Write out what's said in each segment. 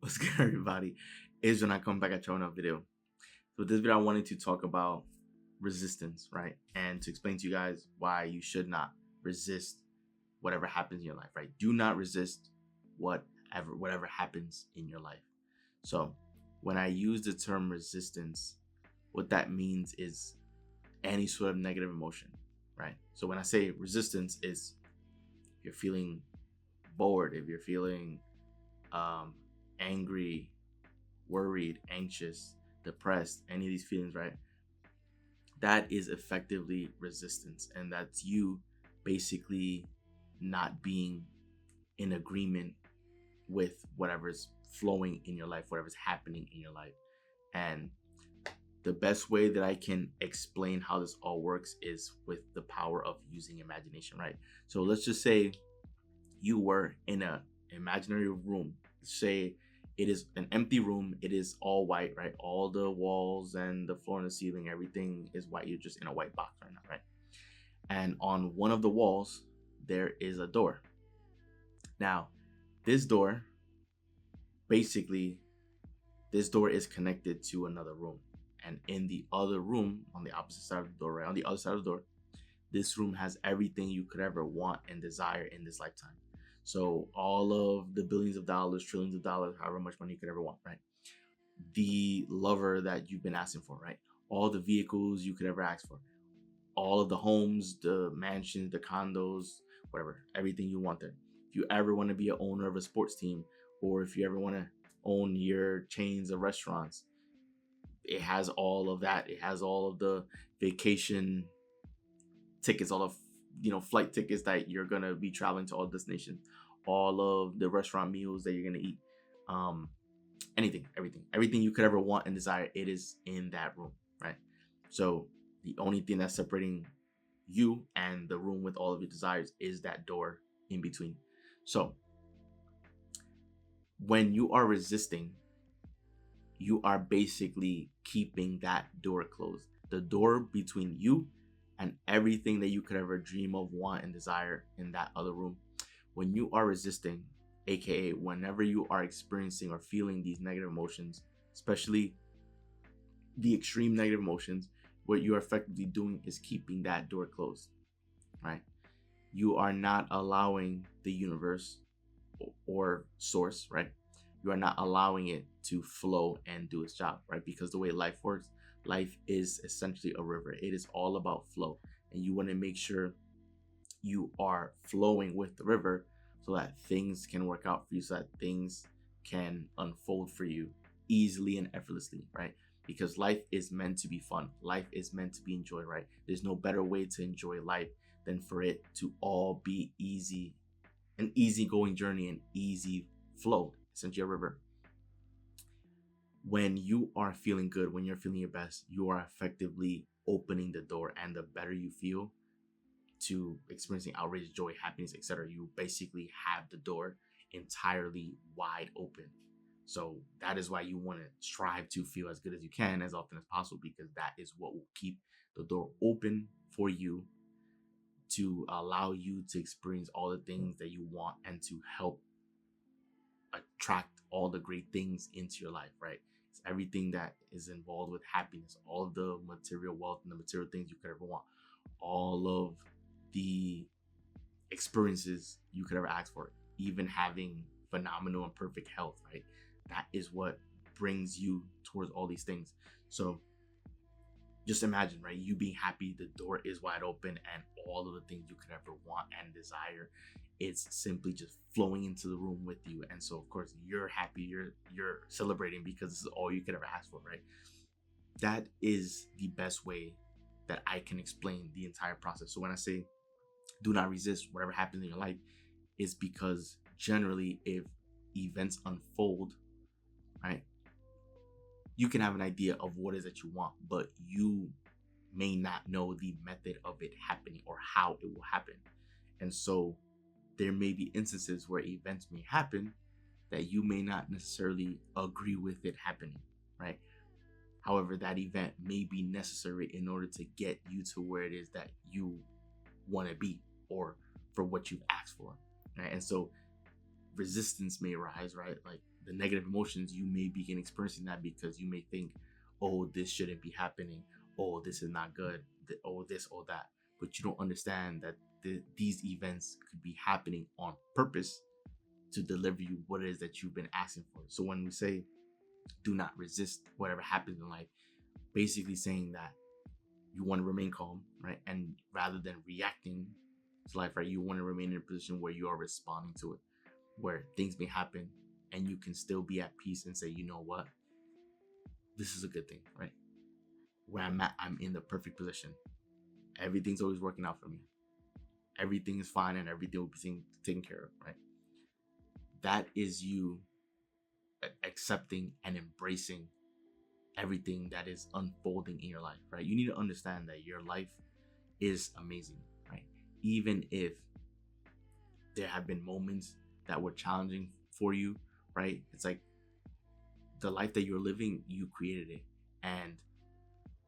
What's good, everybody? Is when I come back at you on a video. So this video, I wanted to talk about resistance, right? And to explain to you guys why you should not resist whatever happens in your life, right? Do not resist whatever happens in your life. So when I use the term resistance, what that means is any sort of negative emotion, right? So when I say resistance, is if you're feeling bored, if you're feeling um, angry, worried, anxious, depressed, any of these feelings, right? That is effectively resistance. And that's you basically not being in agreement with whatever's flowing in your life, whatever's happening in your life. And the best way that I can explain how this all works is with the power of using imagination, right? So let's just say you were in a imaginary room. Say it is an empty room. It is all white, right? All the walls and the floor and the ceiling, everything is white. You're just in a white box right now, right? And on one of the walls, there is a door. Now, this door, basically, this door is connected to another room. And in the other room, on the opposite side of the door, right? On the other side of the door, this room has everything you could ever want and desire in this lifetime. So all of the billions of dollars, trillions of dollars, however much money you could ever want, right? The lover that you've been asking for, right? All the vehicles you could ever ask for, all of the homes, the mansions, the condos, whatever, everything you want there. If you ever want to be an owner of a sports team, or if you ever want to own your chains of restaurants, it has all of that. It has all of the vacation tickets, all of flight tickets that you're gonna be traveling to all destinations, all of the restaurant meals that you're gonna eat, everything you could ever want and desire, it is in that room, right? So the only thing that's separating you and the room with all of your desires is that door in between. So when you are resisting, you are basically keeping that door closed, the door between you and everything that you could ever dream of, want, and desire in that other room. When you are resisting, aka whenever you are experiencing or feeling these negative emotions, especially the extreme negative emotions, what you are effectively doing is keeping that door closed, right? You are not allowing the universe or source, right? You are not allowing it to flow and do its job, right? Because the way life works, life is essentially a river. It is all about flow. And you want to make sure you are flowing with the river so that things can work out for you, so that things can unfold for you easily and effortlessly, right? Because life is meant to be fun. Life is meant to be enjoyed, right? There's no better way to enjoy life than for it to all be easy, an easygoing journey, an easy flow, essentially a river. When you are feeling good, when you're feeling your best, you are effectively opening the door, and the better you feel to experiencing outrageous joy, happiness, etc., you basically have the door entirely wide open. So that is why you want to strive to feel as good as you can as often as possible, because that is what will keep the door open for you to allow you to experience all the things that you want and to help attract all the great things into your life, right? It's everything that is involved with happiness, all of the material wealth and the material things you could ever want, all of the experiences you could ever ask for, even having phenomenal and perfect health, right? That is what brings you towards all these things. So just imagine, right? You being happy, the door is wide open, and all of the things you could ever want and desire, it's simply just flowing into the room with you. And so of course you're happy, you're celebrating because this is all you could ever ask for, right? That is the best way that I can explain the entire process. So when I say do not resist whatever happens in your life, is because generally if events unfold, right, you can have an idea of what it is that you want, but you may not know the method of it happening or how it will happen. And so there may be instances where events may happen that you may not necessarily agree with it happening, right? However, that event may be necessary in order to get you to where it is that you want to be, or for what you've asked for, right? And so resistance may arise, right? Like the negative emotions, you may begin experiencing that because you may think, oh, this shouldn't be happening. Oh, this is not good. Oh, this, oh, that. But you don't understand that these events could be happening on purpose to deliver you what it is that you've been asking for. So when we say do not resist whatever happens in life, basically saying that you want to remain calm, right? And rather than reacting to life, right, you want to remain in a position where you are responding to it, where things may happen and you can still be at peace and say, you know what, this is a good thing, right? Where I'm at, I'm in the perfect position. Everything's always working out for me. Everything is fine and everything will be taken care of, right? That is you accepting and embracing everything that is unfolding in your life, right? You need to understand that your life is amazing, right? Even if there have been moments that were challenging for you, right? It's like the life that you're living, you created it. And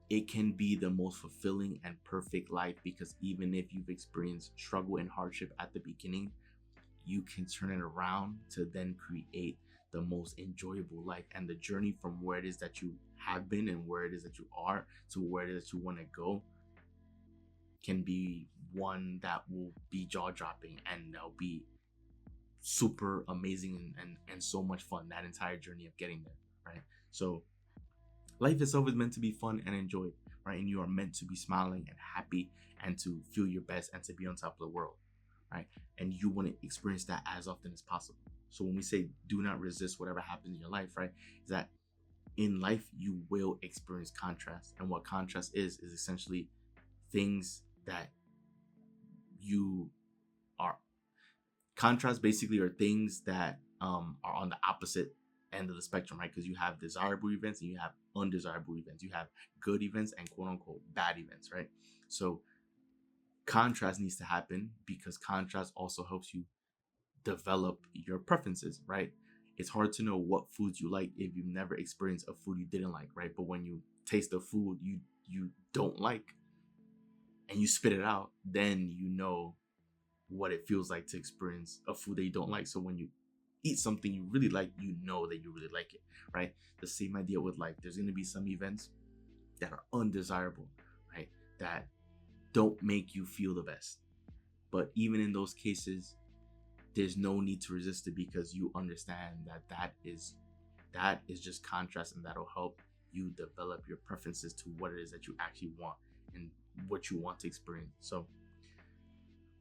it can be the most fulfilling and perfect life because even if you've experienced struggle and hardship at the beginning, you can turn it around to then create the most enjoyable life. And the journey from where it is that you have been and where it is that you are to where it is that you want to go can be one that will be jaw-dropping and that'll be super amazing and so much fun, that entire journey of getting there, right? So life itself is meant to be fun and enjoyed, right? And you are meant to be smiling and happy and to feel your best and to be on top of the world, right? And you want to experience that as often as possible. So when we say do not resist whatever happens in your life, right, is that in life you will experience contrast. And what contrast is essentially things that you are contrast basically are things that are on the opposite end of the spectrum, right? Because you have desirable events and you have undesirable events. You have good events and quote unquote bad events, right? So contrast needs to happen because contrast also helps you develop your preferences, right? It's hard to know what foods you like if you've never experienced a food you didn't like, right? But when you taste a food you don't like and you spit it out, then you know what it feels like to experience a food that you don't like. So when you eat something you really like, you know that you really like it, right? The same idea with life. There's going to be some events that are undesirable, right? That don't make you feel the best. But even in those cases, there's no need to resist it because you understand that that is just contrast, and that'll help you develop your preferences to what it is that you actually want and what you want to experience. So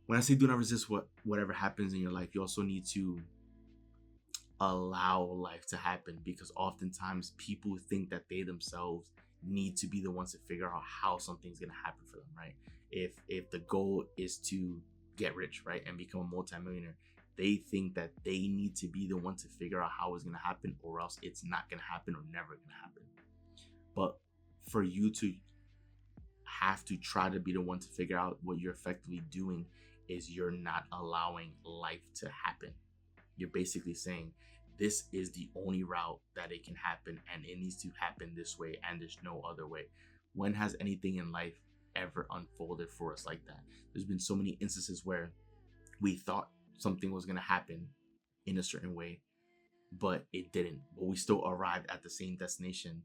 when I say do not resist whatever happens in your life, you also need to allow life to happen, because oftentimes people think that they themselves need to be the ones to figure out how something's going to happen for them, right? If the goal is to get rich, right, and become a multimillionaire, they think that they need to be the one to figure out how it's going to happen, or else it's not going to happen or never going to happen. But for you to have to try to be the one to figure out, what you're effectively doing is you're not allowing life to happen. You're basically saying this is the only route that it can happen, and it needs to happen this way, and there's no other way. When has anything in life ever unfolded for us like that? There's been so many instances where we thought something was going to happen in a certain way, but it didn't. But we still arrived at the same destination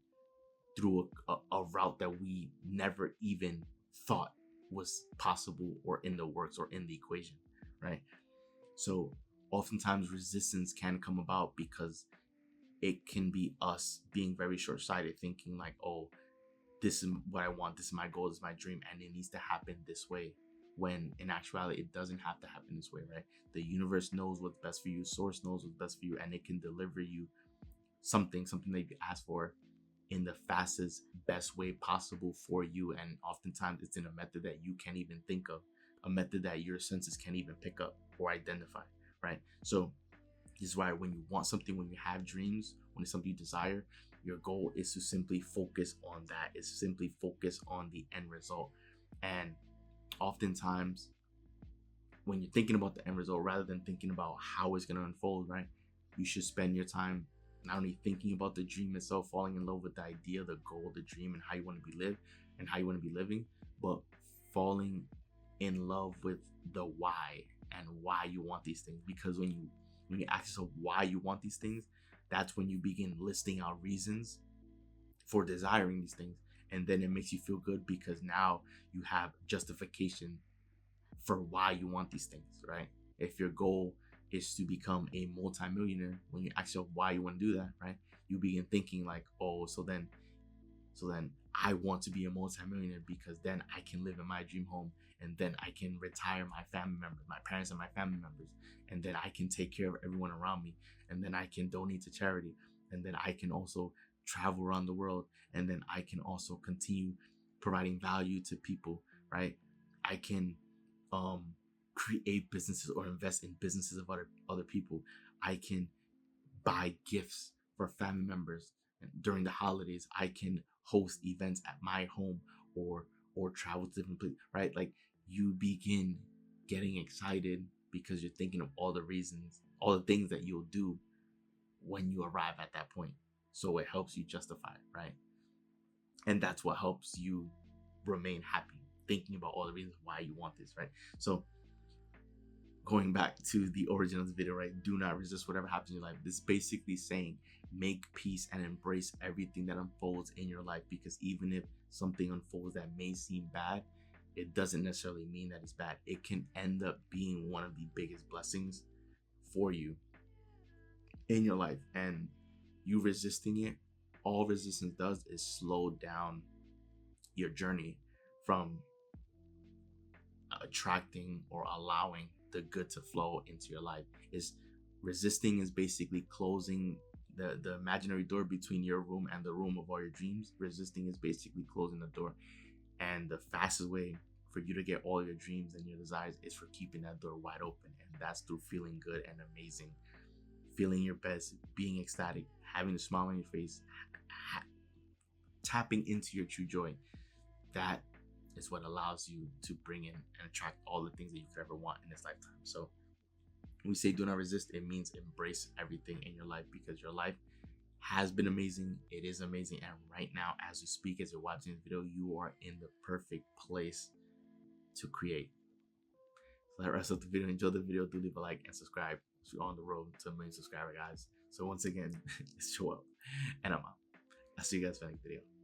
through a route that we never even thought was possible or in the works or in the equation, right? So oftentimes resistance can come about because it can be us being very short-sighted, thinking like, oh, this is what I want, this is my goal, this is my dream, and it needs to happen this way, when in actuality it doesn't have to happen this way, right? The universe knows what's best for you, source knows what's best for you, and it can deliver you something that you ask for in the fastest, best way possible for you. And oftentimes it's in a method that you can't even think of, a method that your senses can't even pick up or identify, right? So this is why when you want something, when you have dreams, when it's something you desire, your goal is to simply focus on that, is simply focus on the end result. And oftentimes when you're thinking about the end result, rather than thinking about how it's going to unfold, right, you should spend your time not only thinking about the dream itself, falling in love with the idea, the goal, the dream, and how you want to be lived and how you want to be living, but falling in love with the why and why you want these things. Because when you ask yourself why you want these things, that's when you begin listing out reasons for desiring these things. And then it makes you feel good because now you have justification for why you want these things, right? If your goal is to become a multimillionaire, when you ask yourself why you want to do that, right? You begin thinking like, oh, so then I want to be a multimillionaire because then I can live in my dream home, and then I can retire my family members, my parents and my family members, and then I can take care of everyone around me, and then I can donate to charity, and then I can also travel around the world, and then I can also continue providing value to people, right? I can um create businesses or invest in businesses of other people. I can buy gifts for family members during the holidays. I can host events at my home, or travel to different places, right? Like, you begin getting excited because you're thinking of all the reasons, all the things that you'll do when you arrive at that point. So it helps you justify it, right? And that's what helps you remain happy, thinking about all the reasons why you want this, right? So going back to the origin of the video, right? Do not resist whatever happens in your life. This is basically saying make peace and embrace everything that unfolds in your life, because even if something unfolds that may seem bad, it doesn't necessarily mean that it's bad. It can end up being one of the biggest blessings for you in your life. And you resisting it, all resistance does is slow down your journey from attracting or allowing the good to flow into your life. Is resisting is basically closing the imaginary door between your room and the room of all your dreams. Resisting is basically closing the door, and the fastest way for you to get all your dreams and your desires is for keeping that door wide open, and that's through feeling good and amazing, feeling your best, being ecstatic, having a smile on your face, tapping into your true joy. That is what allows you to bring in and attract all the things that you could ever want in this lifetime. So when we say do not resist, it means embrace everything in your life, because your life has been amazing. It is amazing. And right now, as you speak, as you're watching this video, you are in the perfect place to create. So that wraps up the video. Enjoy the video. Do leave a like and subscribe. We're on the road to 1 million subscriber, guys. So once again, it's Joel, and I'm out. I'll see you guys for the next video.